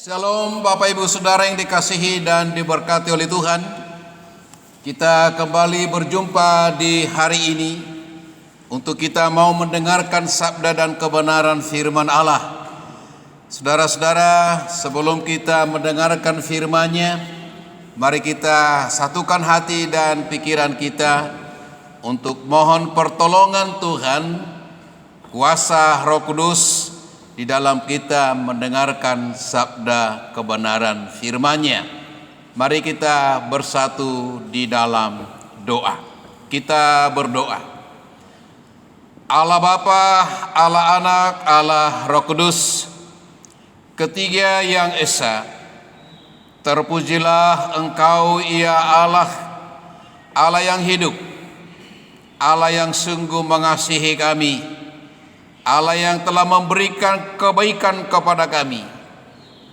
Shalom Bapak Ibu Saudara yang dikasihi dan diberkati oleh Tuhan. Kita kembali berjumpa di hari ini untuk kita mau mendengarkan sabda dan kebenaran firman Allah. Saudara-saudara, sebelum kita mendengarkan firman-Nya, mari kita satukan hati dan pikiran kita untuk mohon pertolongan Tuhan, kuasa Roh Kudus di dalam kita mendengarkan sabda kebenaran firman-Nya. Mari kita bersatu di dalam doa. Kita berdoa. Allah Bapa, Allah Anak, Allah Roh Kudus, Ketiga yang Esa, terpujilah Engkau ya Allah, Allah yang hidup, Allah yang sungguh mengasihi kami, Allah yang telah memberikan kebaikan kepada kami,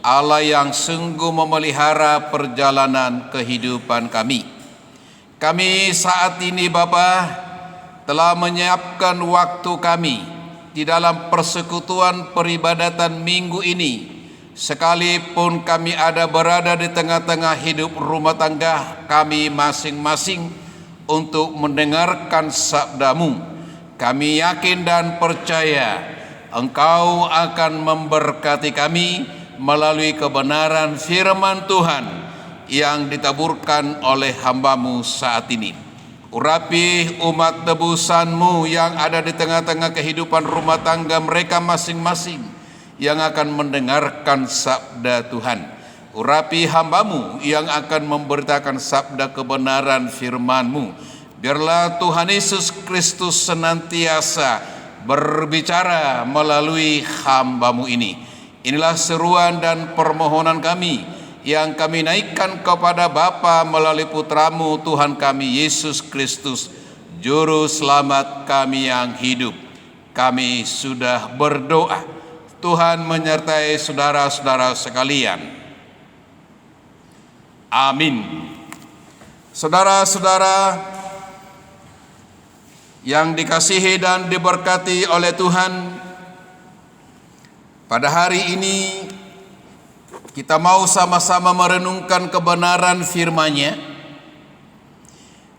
Allah yang sungguh memelihara perjalanan kehidupan kami. Kami saat ini Bapa telah menyiapkan waktu kami di dalam persekutuan peribadatan minggu ini, sekalipun kami ada berada di tengah-tengah hidup rumah tangga kami masing-masing untuk mendengarkan sabda-Mu. Kami yakin dan percaya Engkau akan memberkati kami melalui kebenaran firman Tuhan yang ditaburkan oleh hamba-Mu saat ini. Urapi umat tebusan-Mu yang ada di tengah-tengah kehidupan rumah tangga mereka masing-masing yang akan mendengarkan sabda Tuhan. Urapi hamba-Mu yang akan memberitakan sabda kebenaran firman-Mu. Biarlah Tuhan Yesus Kristus senantiasa berbicara melalui hamba-Mu ini. Inilah seruan dan permohonan kami yang kami naikkan kepada Bapa melalui Putra-Mu Tuhan kami Yesus Kristus, Juru Selamat kami yang hidup. Kami sudah berdoa. Tuhan menyertai saudara-saudara sekalian. Amin. Saudara-saudara yang dikasihi dan diberkati oleh Tuhan, pada hari ini kita mau sama-sama merenungkan kebenaran firman-Nya.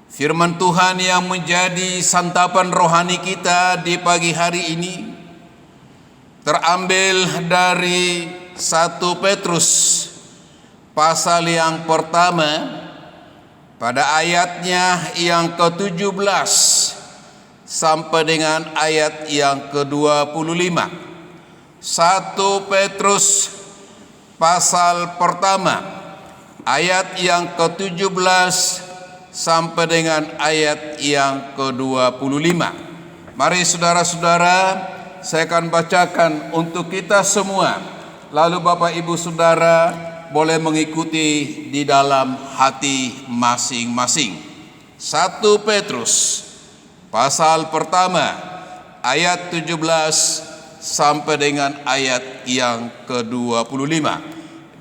Firman Tuhan yang menjadi santapan rohani kita di pagi hari ini terambil dari 1 Petrus pasal yang pertama pada ayatnya yang ke-17 sampai dengan ayat yang ke-25. 1 Petrus pasal pertama ayat yang ke-17 sampai dengan ayat yang ke-25. Mari saudara-saudara, saya akan bacakan untuk kita semua. Lalu Bapak Ibu Saudara boleh mengikuti di dalam hati masing-masing. 1 Petrus pasal pertama ayat 17 sampai dengan ayat yang ke-25.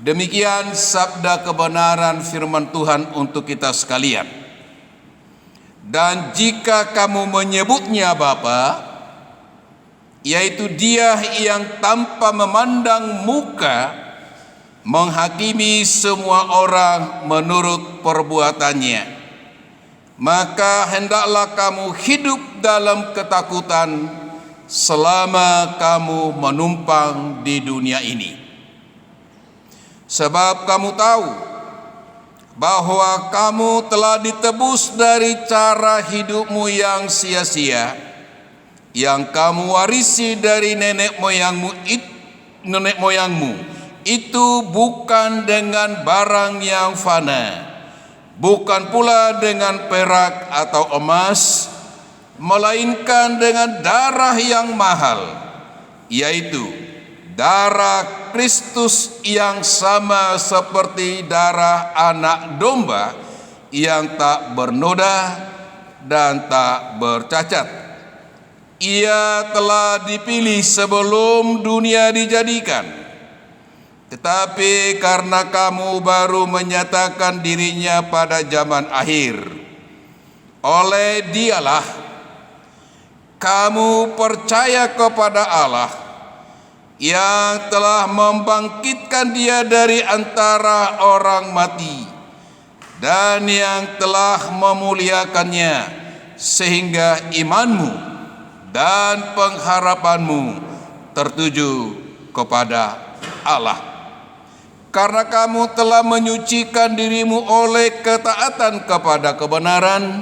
Demikian sabda kebenaran firman Tuhan untuk kita sekalian. Dan jika kamu menyebutnya Bapa, yaitu Dia yang tanpa memandang muka menghakimi semua orang menurut perbuatannya, maka hendaklah kamu hidup dalam ketakutan selama kamu menumpang di dunia ini. Sebab kamu tahu bahwa kamu telah ditebus dari cara hidupmu yang sia-sia, yang kamu warisi dari nenek moyangmu. Itu bukan dengan barang yang fana, bukan pula dengan perak atau emas, melainkan dengan darah yang mahal, yaitu darah Kristus yang sama seperti darah anak domba yang tak bernoda dan tak bercacat. Ia telah dipilih sebelum dunia dijadikan, tetapi karena kamu baru menyatakan dirinya pada zaman akhir, oleh Dialah kamu percaya kepada Allah yang telah membangkitkan Dia dari antara orang mati, dan yang telah memuliakannya, sehingga imanmu dan pengharapanmu tertuju kepada Allah. Karena kamu telah menyucikan dirimu oleh ketaatan kepada kebenaran,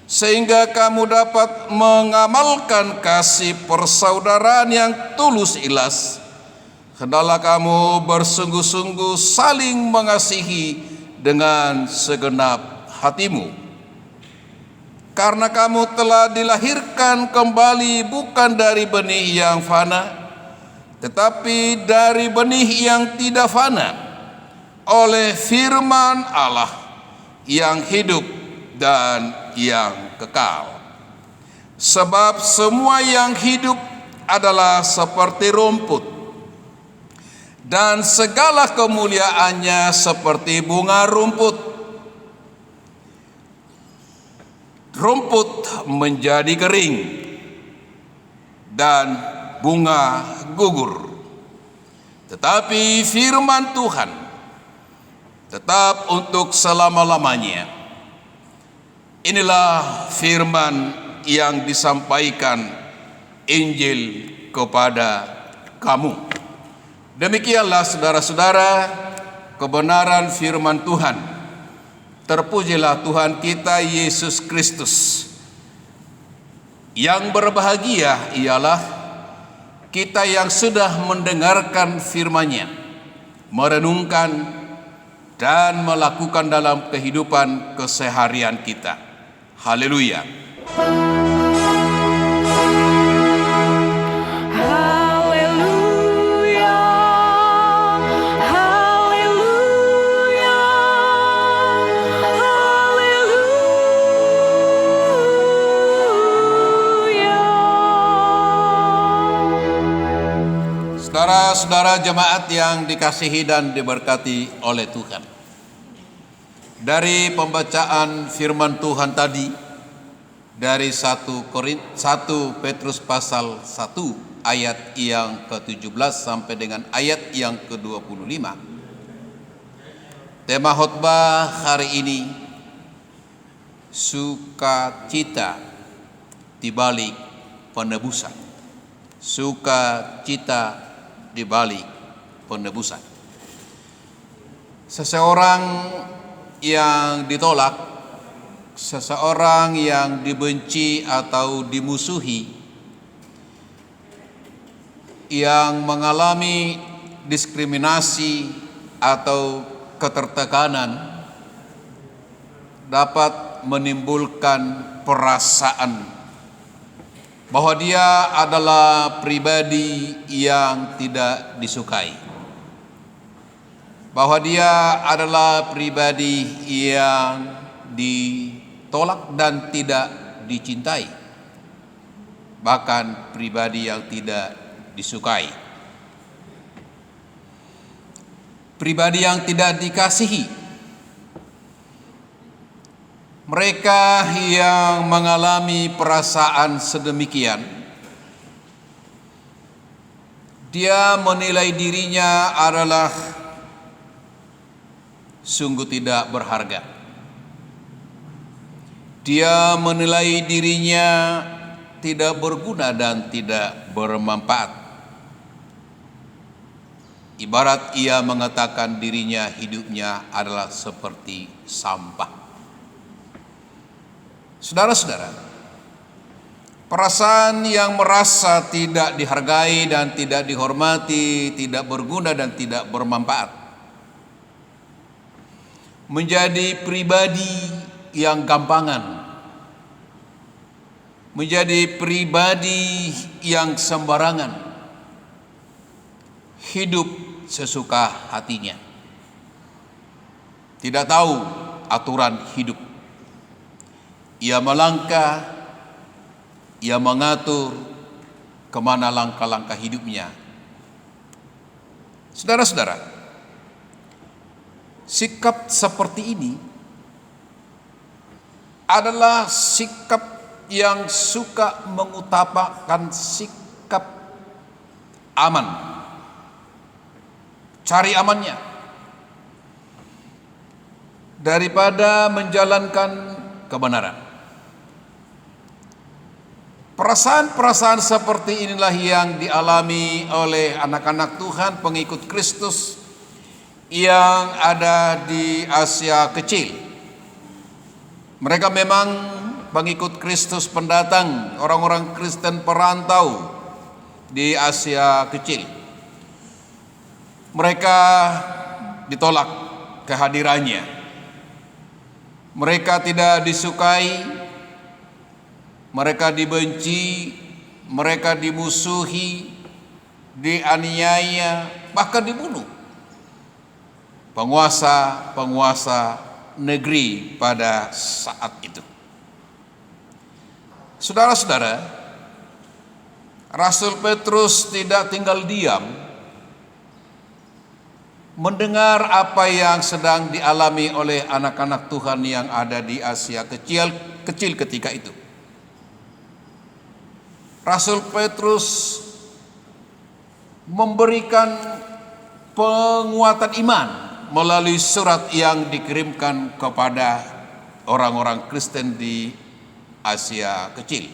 sehingga kamu dapat mengamalkan kasih persaudaraan yang tulus ikhlas. Hendaklah kamu bersungguh-sungguh saling mengasihi dengan segenap hatimu. Karena kamu telah dilahirkan kembali bukan dari benih yang fana, tetapi dari benih yang tidak fana, oleh firman Allah yang hidup dan yang kekal. Sebab semua yang hidup adalah seperti rumput, dan segala kemuliaannya seperti bunga rumput. Rumput menjadi kering dan bunga gugur, tetapi firman Tuhan tetap untuk selama-lamanya. Inilah firman yang disampaikan Injil kepada kamu. Demikianlah saudara-saudara kebenaran firman Tuhan. Terpujilah Tuhan kita Yesus Kristus. Yang berbahagia ialah kita yang sudah mendengarkan firman-Nya, merenungkan dan melakukan dalam kehidupan keseharian kita. Haleluya. Saudara-saudara jemaat yang dikasihi dan diberkati oleh Tuhan. Dari pembacaan firman Tuhan tadi dari 1 Petrus pasal 1 ayat yang ke-17 sampai dengan ayat yang ke-25. Tema khotbah hari ini, sukacita di balik penebusan. Sukacita di balik penebusan. Seseorang yang ditolak, seseorang yang dibenci atau dimusuhi, yang mengalami diskriminasi atau ketertekanan, dapat menimbulkan perasaan bahwa dia adalah pribadi yang tidak disukai, bahwa dia adalah pribadi yang ditolak dan tidak dicintai, bahkan pribadi yang tidak disukai, pribadi yang tidak dikasihi. Mereka yang mengalami perasaan sedemikian, dia menilai dirinya adalah sungguh tidak berharga. Dia menilai dirinya tidak berguna dan tidak bermanfaat. Ibarat ia mengatakan dirinya hidupnya adalah seperti sampah. Saudara-saudara, perasaan yang merasa tidak dihargai dan tidak dihormati, tidak berguna dan tidak bermanfaat, menjadi pribadi yang gampangan, menjadi pribadi yang sembarangan, hidup sesuka hatinya, tidak tahu aturan hidup. Ia melangkah, ia mengatur kemana langkah-langkah hidupnya. Saudara-saudara, sikap seperti ini adalah sikap yang suka mengutamakan sikap aman. Cari amannya daripada menjalankan kebenaran. Perasaan-perasaan seperti inilah yang dialami oleh anak-anak Tuhan, pengikut Kristus yang ada di Asia Kecil. Mereka memang pengikut Kristus pendatang, orang-orang Kristen perantau di Asia Kecil. Mereka ditolak kehadirannya. Mereka tidak disukai, mereka dibenci, mereka dimusuhi, dianiaya, bahkan dibunuh penguasa-penguasa negeri pada saat itu. Saudara-saudara, Rasul Petrus tidak tinggal diam mendengar apa yang sedang dialami oleh anak-anak Tuhan yang ada di Asia kecil ketika itu. Rasul Petrus memberikan penguatan iman melalui surat yang dikirimkan kepada orang-orang Kristen di Asia Kecil.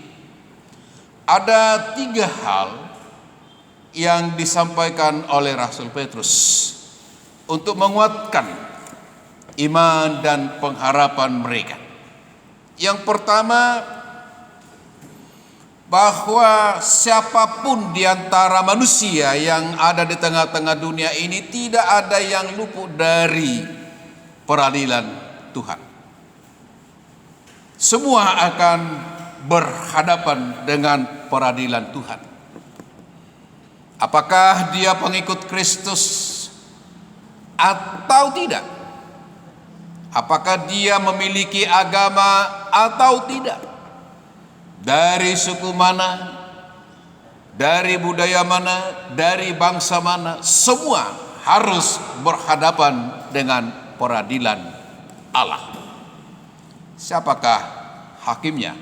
Ada 3 hal yang disampaikan oleh Rasul Petrus untuk menguatkan iman dan pengharapan mereka. Yang pertama, bahwa siapapun di antara manusia yang ada di tengah-tengah dunia ini tidak ada yang luput dari peradilan Tuhan. Semua akan berhadapan dengan peradilan Tuhan. Apakah dia pengikut Kristus atau tidak? Apakah dia memiliki agama atau tidak? Dari suku mana, dari budaya mana, dari bangsa mana, semua harus berhadapan dengan peradilan Allah. Siapakah hakimnya?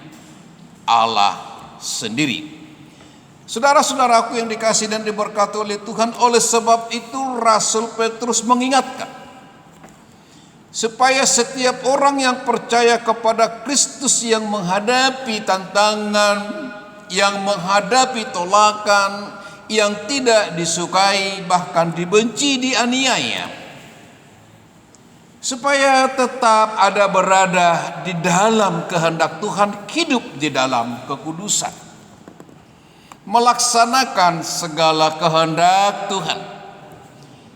Allah sendiri. Saudara-saudaraku yang dikasihi dan diberkati oleh Tuhan, oleh sebab itu Rasul Petrus mengingatkan supaya setiap orang yang percaya kepada Kristus, yang menghadapi tantangan, yang menghadapi tolakan, yang tidak disukai, bahkan dibenci, dianiaya, supaya tetap ada berada di dalam kehendak Tuhan, hidup di dalam kekudusan, melaksanakan segala kehendak Tuhan.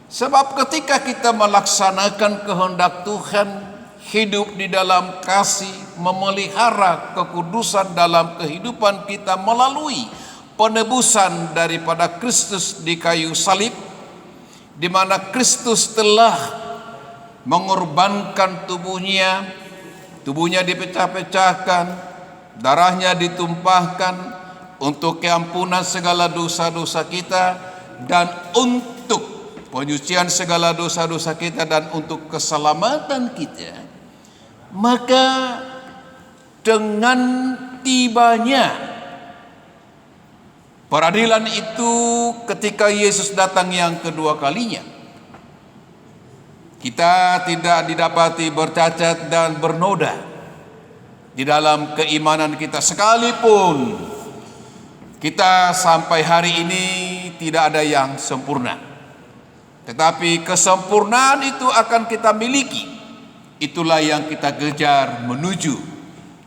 Sebab ketika kita melaksanakan kehendak Tuhan, hidup di dalam kasih, memelihara kekudusan dalam kehidupan kita melalui penebusan daripada Kristus di kayu salib, di mana Kristus telah mengorbankan tubuhnya dipecah-pecahkan, darahnya ditumpahkan untuk keampunan segala dosa-dosa kita dan untuk penyucian segala dosa-dosa kita dan untuk keselamatan kita. Maka dengan tibanya peradilan itu ketika Yesus datang yang kedua kalinya, kita tidak didapati bercacat dan bernoda di dalam keimanan kita, sekalipun kita sampai hari ini tidak ada yang sempurna. Tetapi kesempurnaan itu akan kita miliki. Itulah yang kita kejar menuju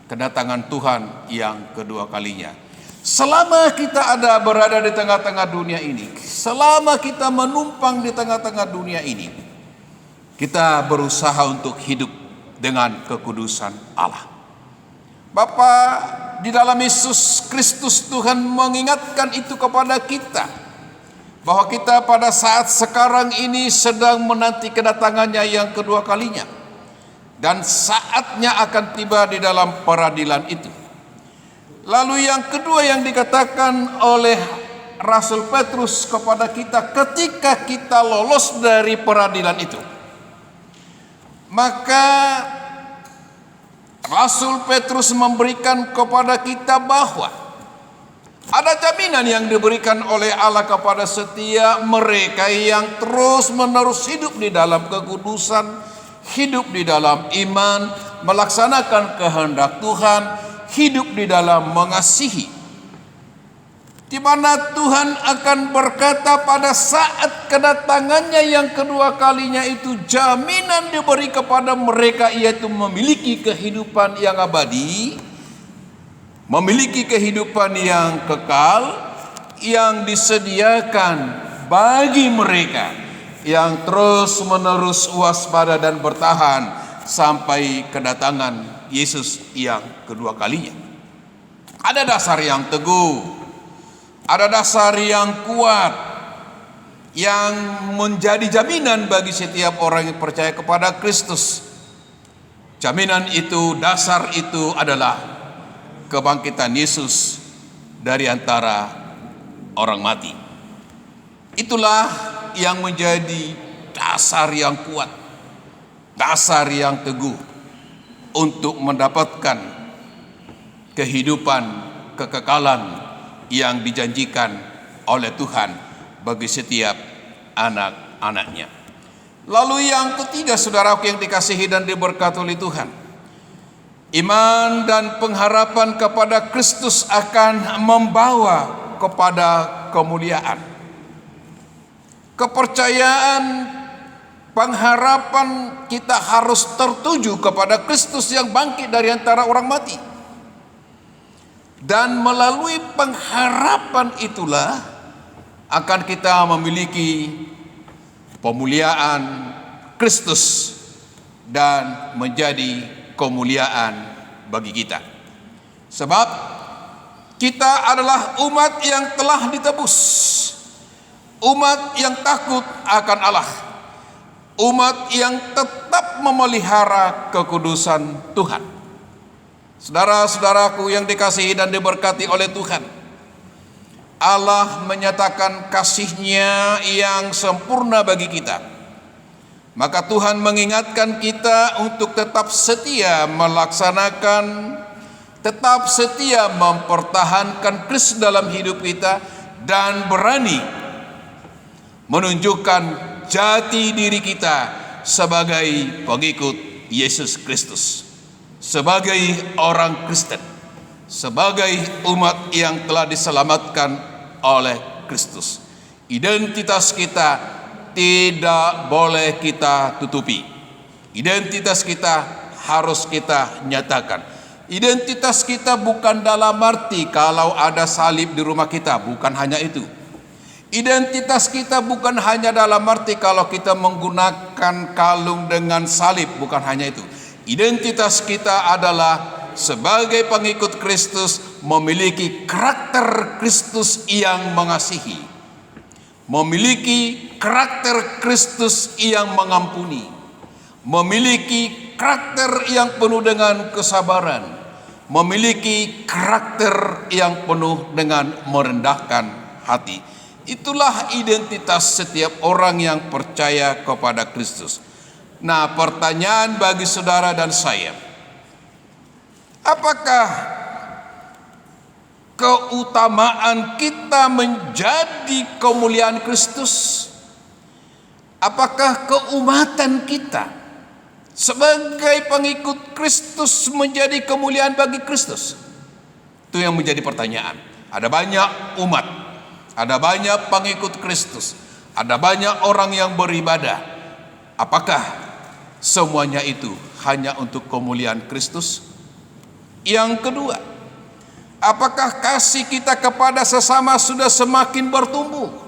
kedatangan Tuhan yang kedua kalinya. Selama kita ada berada di tengah-tengah dunia ini, selama kita menumpang di tengah-tengah dunia ini, kita berusaha untuk hidup dengan kekudusan Allah. Bapa di dalam Yesus Kristus, Tuhan mengingatkan itu kepada kita, bahwa kita pada saat sekarang ini sedang menanti kedatangannya yang kedua kalinya, dan saatnya akan tiba di dalam peradilan itu. Lalu yang kedua yang dikatakan oleh Rasul Petrus kepada kita, ketika kita lolos dari peradilan itu, maka Rasul Petrus memberikan kepada kita bahwa Ada jaminan yang diberikan oleh Allah kepada setiap mereka yang terus-menerus hidup di dalam kekudusan, hidup di dalam iman, melaksanakan kehendak Tuhan, hidup di dalam mengasihi. Di mana Tuhan akan berkata pada saat kedatangannya yang kedua kalinya itu, jaminan diberi kepada mereka, yaitu memiliki kehidupan yang abadi, memiliki kehidupan yang kekal, yang disediakan bagi mereka yang terus menerus waspada dan bertahan sampai kedatangan Yesus yang kedua kalinya. Ada dasar yang teguh, ada dasar yang kuat yang menjadi jaminan bagi setiap orang yang percaya kepada Kristus. Jaminan itu, dasar itu adalah kebangkitan Yesus dari antara orang mati. Itulah yang menjadi dasar yang kuat, dasar yang teguh untuk mendapatkan kehidupan kekekalan yang dijanjikan oleh Tuhan bagi setiap anak-anaknya. Lalu yang ketiga, saudaraku yang dikasihi dan diberkati oleh Tuhan, iman dan pengharapan kepada Kristus akan membawa kepada kemuliaan. Kepercayaan, pengharapan kita harus tertuju kepada Kristus yang bangkit dari antara orang mati. Dan melalui pengharapan itulah akan kita memiliki pemuliaan Kristus dan menjadi kemuliaan bagi kita. Sebab kita adalah umat yang telah ditebus, umat yang takut akan Allah, umat yang tetap memelihara kekudusan Tuhan. Saudara-saudaraku yang dikasihi dan diberkati oleh Tuhan, Allah menyatakan kasih-Nya yang sempurna bagi kita. Maka Tuhan mengingatkan kita untuk tetap setia melaksanakan, tetap setia mempertahankan Kristus dalam hidup kita, dan berani menunjukkan jati diri kita sebagai pengikut Yesus Kristus, sebagai orang Kristen, sebagai umat yang telah diselamatkan oleh Kristus. Identitas kita tidak boleh kita tutupi. Identitas kita harus kita nyatakan. Identitas kita bukan dalam arti kalau ada salib di rumah kita, bukan hanya itu. Identitas kita bukan hanya dalam arti kalau kita menggunakan kalung dengan salib, bukan hanya itu. Identitas kita adalah sebagai pengikut Kristus memiliki karakter Kristus yang mengasihi, memiliki karakter Kristus yang mengampuni, memiliki karakter yang penuh dengan kesabaran, memiliki karakter yang penuh dengan merendahkan hati. Itulah identitas setiap orang yang percaya kepada Kristus. Nah, pertanyaan bagi saudara dan saya, apakah keutamaan kita menjadi kemuliaan Kristus? Apakah keumatan kita sebagai pengikut Kristus menjadi kemuliaan bagi Kristus? Itu yang menjadi pertanyaan. Ada banyak umat, ada banyak pengikut Kristus, ada banyak orang yang beribadah. Apakah semuanya itu hanya untuk kemuliaan Kristus? Yang kedua, apakah kasih kita kepada sesama sudah semakin bertumbuh?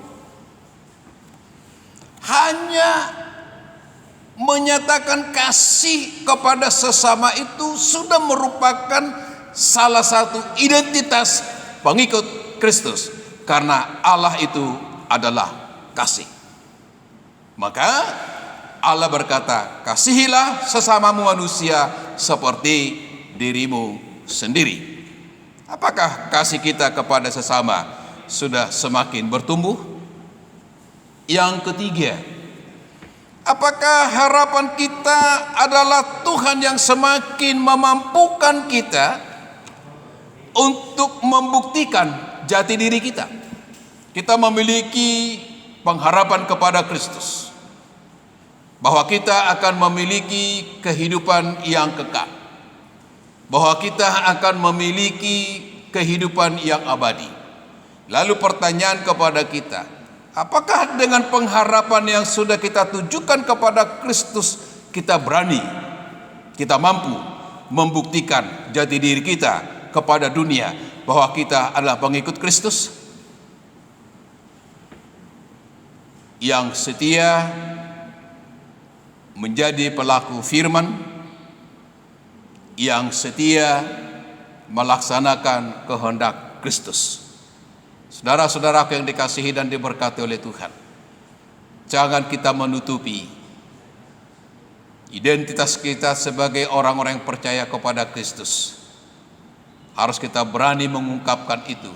Hanya menyatakan kasih kepada sesama itu sudah merupakan salah satu identitas pengikut Kristus, karena Allah itu adalah kasih. Maka Allah berkata, kasihilah sesamamu manusia seperti dirimu sendiri. Apakah kasih kita kepada sesama sudah semakin bertumbuh? Yang ketiga, apakah harapan kita adalah Tuhan yang semakin memampukan kita untuk membuktikan jati diri kita. Kita memiliki pengharapan kepada Kristus, bahwa kita akan memiliki kehidupan yang kekal, bahwa kita akan memiliki kehidupan yang abadi. Lalu pertanyaan kepada kita, apakah dengan pengharapan yang sudah kita tujukan kepada Kristus, kita berani, kita mampu membuktikan jati diri kita kepada dunia bahwa kita adalah pengikut Kristus yang setia, menjadi pelaku firman, yang setia melaksanakan kehendak Kristus. Saudara-saudaraku yang dikasihi dan diberkati oleh Tuhan, jangan kita menutupi identitas kita sebagai orang-orang yang percaya kepada Kristus. Harus kita berani mengungkapkan itu,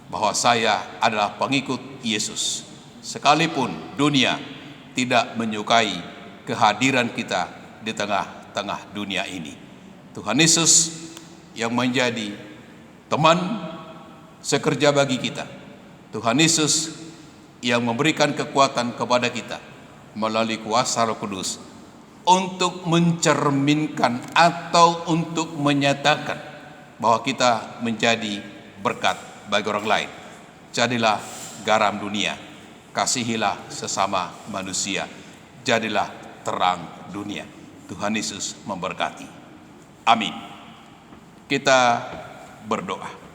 bahwa saya adalah pengikut Yesus, sekalipun dunia tidak menyukai kehadiran kita di tengah-tengah dunia ini. Tuhan Yesus yang menjadi teman sekerja bagi kita. Tuhan Yesus yang memberikan kekuatan kepada kita melalui kuasa Roh Kudus untuk mencerminkan atau untuk menyatakan bahwa kita menjadi berkat bagi orang lain. Jadilah garam dunia, kasihilah sesama manusia, jadilah terang dunia. Tuhan Yesus memberkati. Amin. Kita berdoa.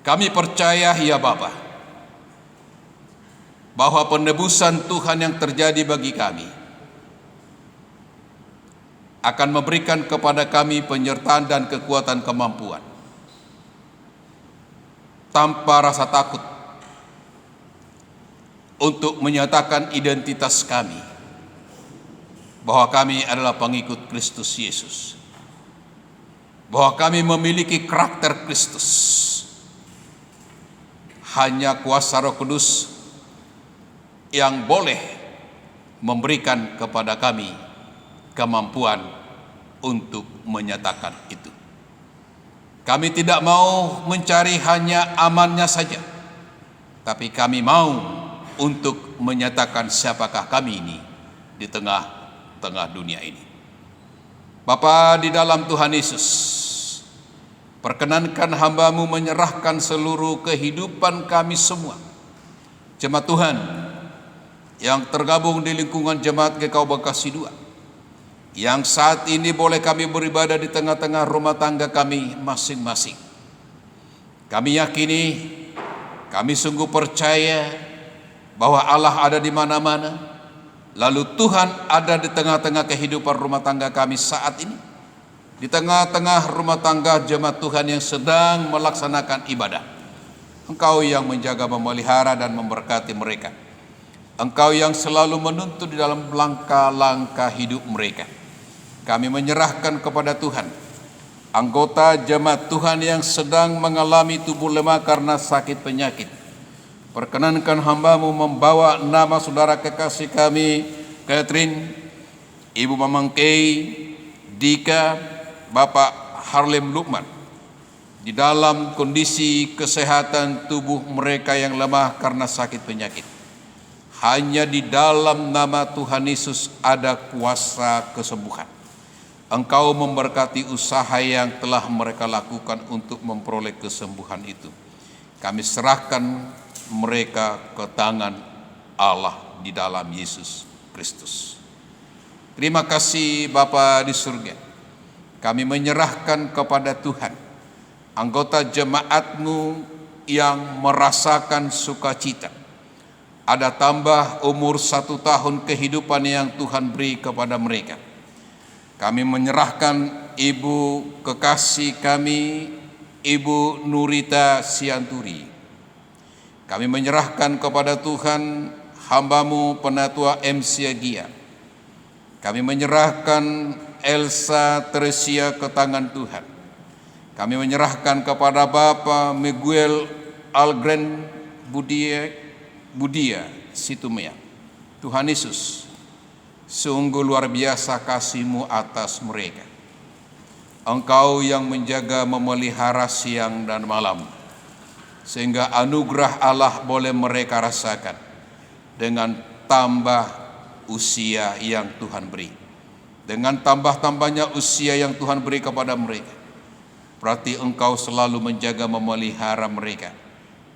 Kami percaya ya Bapa, bahwa penebusan Tuhan yang terjadi bagi kami akan memberikan kepada kami penyertaan dan kekuatan kemampuan tanpa rasa takut untuk menyatakan identitas kami, bahwa kami adalah pengikut Kristus Yesus, bahwa kami memiliki karakter Kristus. Hanya kuasa Roh Kudus yang boleh memberikan kepada kami kemampuan untuk menyatakan itu. Kami tidak mau mencari hanya amannya saja, tapi kami mau untuk menyatakan siapakah kami ini di tengah-tengah dunia ini. Bapa di dalam Tuhan Yesus, perkenankan hamba-Mu menyerahkan seluruh kehidupan kami semua, jemaat Tuhan yang tergabung di lingkungan Jemaat GKU Bekasi 2, yang saat ini boleh kami beribadah di tengah-tengah rumah tangga kami masing-masing. Kami yakini, kami sungguh percaya bahwa Allah ada di mana-mana, lalu Tuhan ada di tengah-tengah kehidupan rumah tangga kami saat ini, di tengah-tengah rumah tangga jemaat Tuhan yang sedang melaksanakan ibadah. Engkau yang menjaga, memelihara dan memberkati mereka. Engkau yang selalu menuntun di dalam langkah-langkah hidup mereka. Kami menyerahkan kepada Tuhan anggota jemaat Tuhan yang sedang mengalami tubuh lemah karena sakit penyakit. Perkenankan hamba-Mu membawa nama saudara kekasih kami, Catherine, Ibu Mamang Kay, Dika, Bapak Harlem Lukman, di dalam kondisi kesehatan tubuh mereka yang lemah karena sakit penyakit. Hanya di dalam nama Tuhan Yesus ada kuasa kesembuhan. Engkau memberkati usaha yang telah mereka lakukan untuk memperoleh kesembuhan itu. Kami serahkan mereka ke tangan Allah di dalam Yesus Kristus. Terima kasih Bapa di surga. Kami menyerahkan kepada Tuhan anggota jemaat-Mu yang merasakan sukacita. Ada tambah umur 1 tahun kehidupan yang Tuhan beri kepada mereka. Kami menyerahkan Ibu kekasih kami, Ibu Nurita Sianturi. Kami menyerahkan kepada Tuhan hamba-Mu Penatua M. Siagia. Kami menyerahkan Elsa Teresia ke tangan Tuhan. Kami menyerahkan kepada Bapak Miguel Algren Budia Situmea. Tuhan Yesus, sungguh luar biasa kasih-Mu atas mereka. Engkau yang menjaga memelihara siang dan malam, sehingga anugerah Allah boleh mereka rasakan dengan tambah usia yang Tuhan beri. Dengan tambah-tambahnya usia yang Tuhan beri kepada mereka, berarti Engkau selalu menjaga memelihara mereka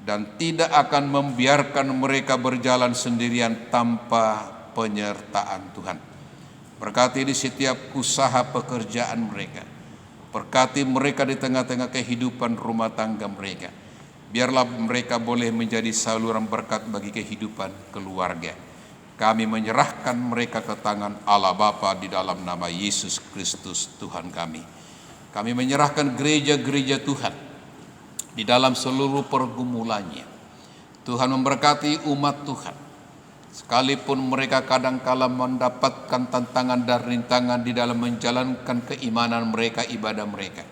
dan tidak akan membiarkan mereka berjalan sendirian tanpa penyertaan Tuhan. Berkati di setiap usaha pekerjaan mereka, berkati mereka di tengah-tengah kehidupan rumah tangga mereka. Biarlah mereka boleh menjadi saluran berkat bagi kehidupan keluarga. Kami menyerahkan mereka ke tangan Allah Bapa di dalam nama Yesus Kristus Tuhan kami. Kami menyerahkan gereja-gereja Tuhan di dalam seluruh pergumulannya. Tuhan memberkati umat Tuhan. Sekalipun mereka kadangkala mendapatkan tantangan dan rintangan di dalam menjalankan keimanan mereka, ibadah mereka,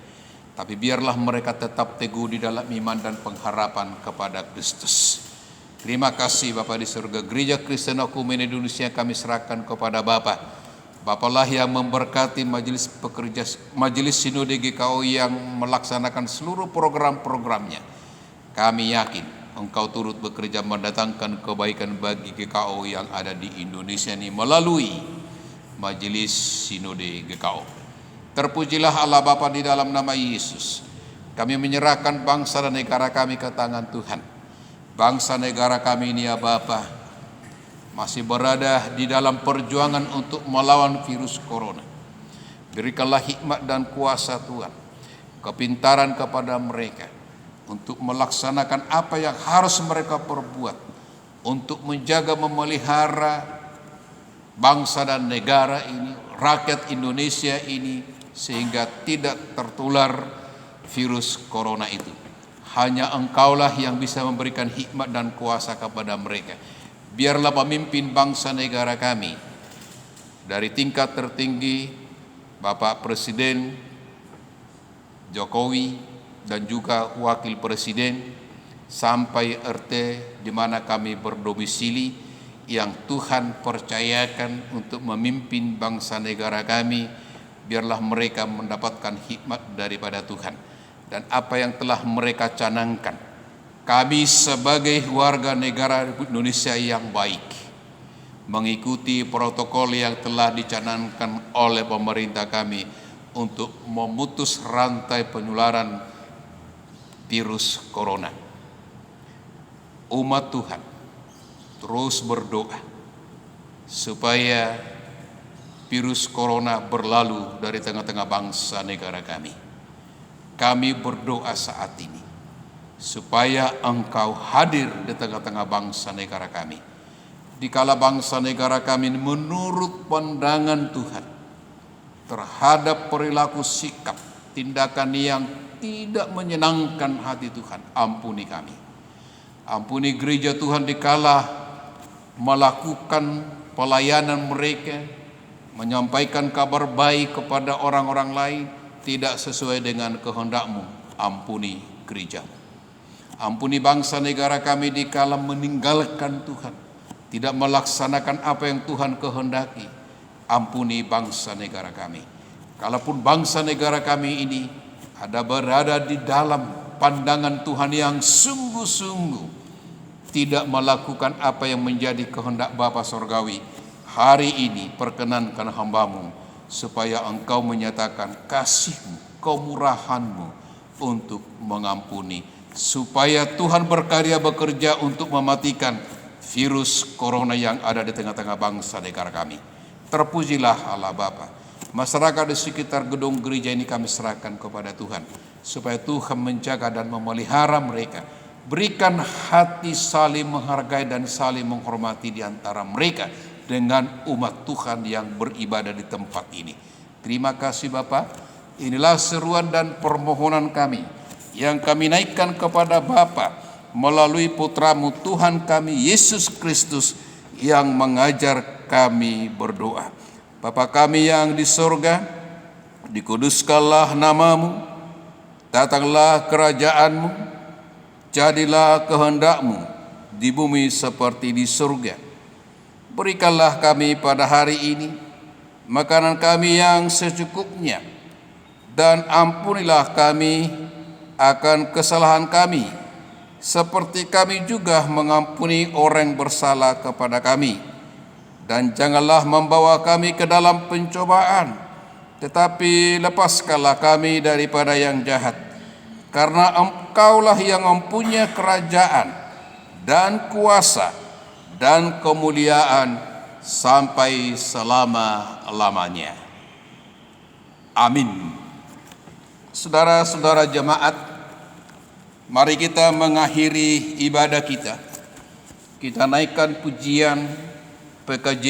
tapi biarlah mereka tetap teguh di dalam iman dan pengharapan kepada Kristus. Terima kasih Bapa di surga. Gereja Kristen Ekumen Indonesia kami serahkan kepada Bapa. Bapalah yang memberkati majelis Sinode GKO yang melaksanakan seluruh program-programnya. Kami yakin Engkau turut bekerja mendatangkan kebaikan bagi GKO yang ada di Indonesia ini melalui Majelis Sinode GKO. Terpujilah Allah Bapa di dalam nama Yesus. Kami menyerahkan bangsa dan negara kami ke tangan Tuhan. Bangsa negara kami ini ya Bapa, masih berada di dalam perjuangan untuk melawan virus corona. Berikanlah hikmat dan kuasa Tuhan, kepintaran kepada mereka untuk melaksanakan apa yang harus mereka perbuat untuk menjaga memelihara bangsa dan negara ini, rakyat Indonesia ini, sehingga tidak tertular virus corona itu. Hanya Engkaulah yang bisa memberikan hikmat dan kuasa kepada mereka. Biarlah pemimpin bangsa negara kami dari tingkat tertinggi Bapak Presiden Jokowi dan juga Wakil Presiden sampai RT di mana kami berdomisili, yang Tuhan percayakan untuk memimpin bangsa negara kami, biarlah mereka mendapatkan hikmat daripada Tuhan. Dan apa yang telah mereka canangkan, kami sebagai warga negara Indonesia yang baik, mengikuti protokol yang telah dicanangkan oleh pemerintah kami untuk memutus rantai penularan virus corona. Umat Tuhan terus berdoa supaya virus corona berlalu dari tengah-tengah bangsa negara kami. Kami berdoa saat ini supaya Engkau hadir di tengah-tengah bangsa negara kami. Dikala bangsa negara kami menurut pandangan Tuhan terhadap perilaku sikap, tindakan yang tidak menyenangkan hati Tuhan, ampuni kami. Ampuni gereja Tuhan dikala melakukan pelayanan mereka, menyampaikan kabar baik kepada orang-orang lain tidak sesuai dengan kehendak-Mu. Ampuni gereja. Ampuni bangsa negara kami dikala meninggalkan Tuhan, tidak melaksanakan apa yang Tuhan kehendaki. Ampuni bangsa negara kami. Kalaupun bangsa negara kami ini ada berada di dalam pandangan Tuhan yang sungguh-sungguh tidak melakukan apa yang menjadi kehendak Bapa Sorgawi, hari ini perkenankan hamba-Mu supaya Engkau menyatakan kasih-Mu, kemurahan-Mu untuk mengampuni, supaya Tuhan berkarya bekerja untuk mematikan virus corona yang ada di tengah-tengah bangsa negara kami. Terpujilah Allah Bapa. Masyarakat di sekitar gedung gereja ini kami serahkan kepada Tuhan, supaya Tuhan menjaga dan memelihara mereka. Berikan hati saling menghargai dan saling menghormati di antara mereka dengan umat Tuhan yang beribadah di tempat ini. Terima kasih Bapa. Inilah seruan dan permohonan kami yang kami naikkan kepada Bapa melalui Putra-Mu Tuhan kami Yesus Kristus yang mengajar kami berdoa. Bapa kami yang di surga, dikuduskanlah nama-Mu, datanglah kerajaan-Mu, jadilah kehendak-Mu di bumi seperti di surga. Berikanlah kami pada hari ini makanan kami yang secukupnya, dan ampunilah kami akan kesalahan kami, seperti kami juga mengampuni orang yang bersalah kepada kami. Dan janganlah membawa kami ke dalam pencobaan, tetapi lepaskanlah kami daripada yang jahat. Karena Engkaulah yang mempunyai kerajaan dan kuasa dan kemuliaan sampai selama-lamanya. Amin. Saudara-saudara jemaat, mari kita mengakhiri ibadah kita. Kita naikkan pujian PKJ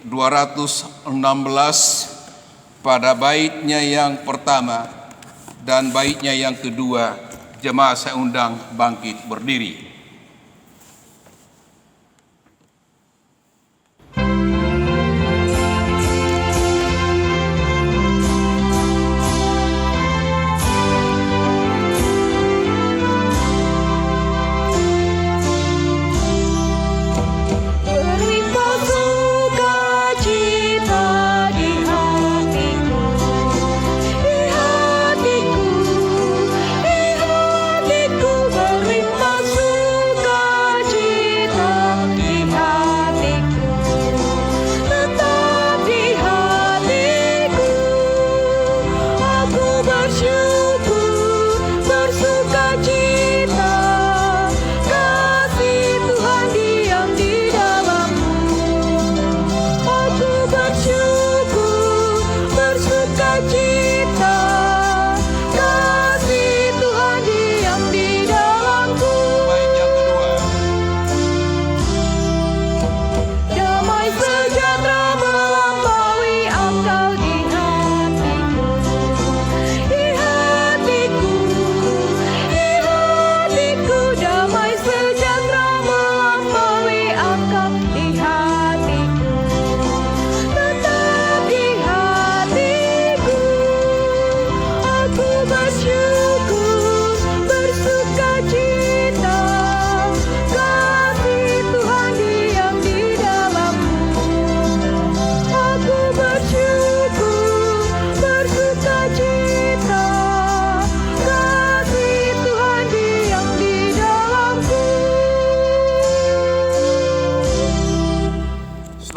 216 pada baitnya yang pertama dan baitnya yang kedua. Jemaat saya undang bangkit berdiri.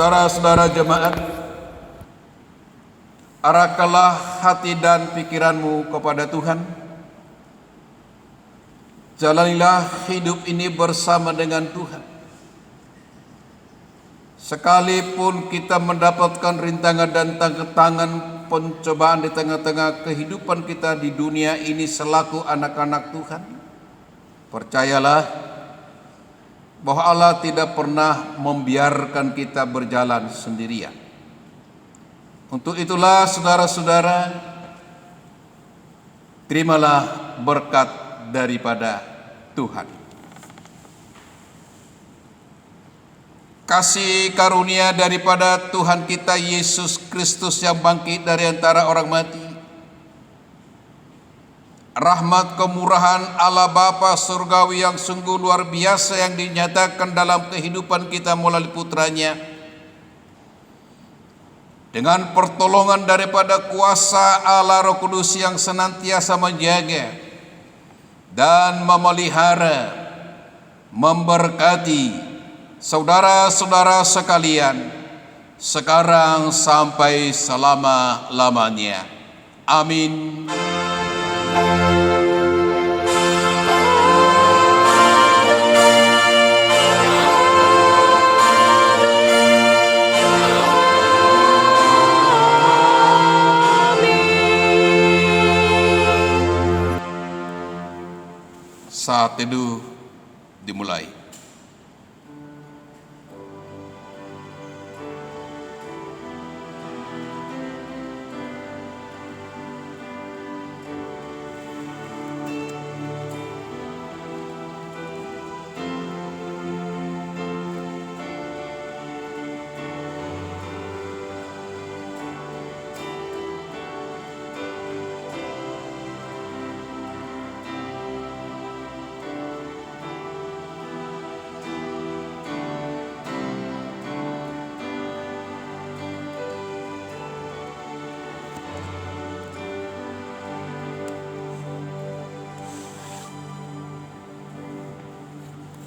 Saudara-saudara jemaat, arahkanlah hati dan pikiranmu kepada Tuhan. Jalanilah hidup ini bersama dengan Tuhan. Sekalipun kita mendapatkan rintangan dan tantangan pencobaan di tengah-tengah kehidupan kita di dunia ini selaku anak-anak Tuhan, percayalah bahwa Allah tidak pernah membiarkan kita berjalan sendirian. Untuk itulah saudara-saudara, terimalah berkat daripada Tuhan. Kasih karunia daripada Tuhan kita Yesus Kristus yang bangkit dari antara orang mati, rahmat kemurahan Allah Bapa surgawi yang sungguh luar biasa yang dinyatakan dalam kehidupan kita melalui putranya, dengan pertolongan daripada kuasa Allah Roh Kudus yang senantiasa menjaga dan memelihara, memberkati saudara-saudara sekalian sekarang sampai selama-lamanya. Amin. Saat teduh dimulai.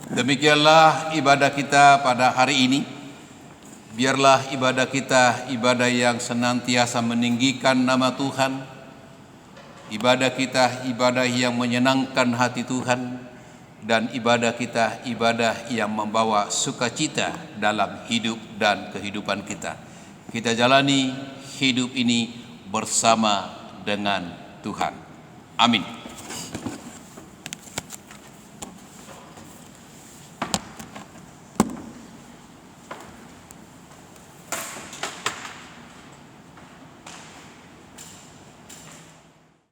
Demikianlah ibadah kita pada hari ini. Biarlah ibadah kita ibadah yang senantiasa meninggikan nama Tuhan. Ibadah kita ibadah yang menyenangkan hati Tuhan. Dan ibadah kita ibadah yang membawa sukacita dalam hidup dan kehidupan kita. Kita jalani hidup ini bersama dengan Tuhan. Amin.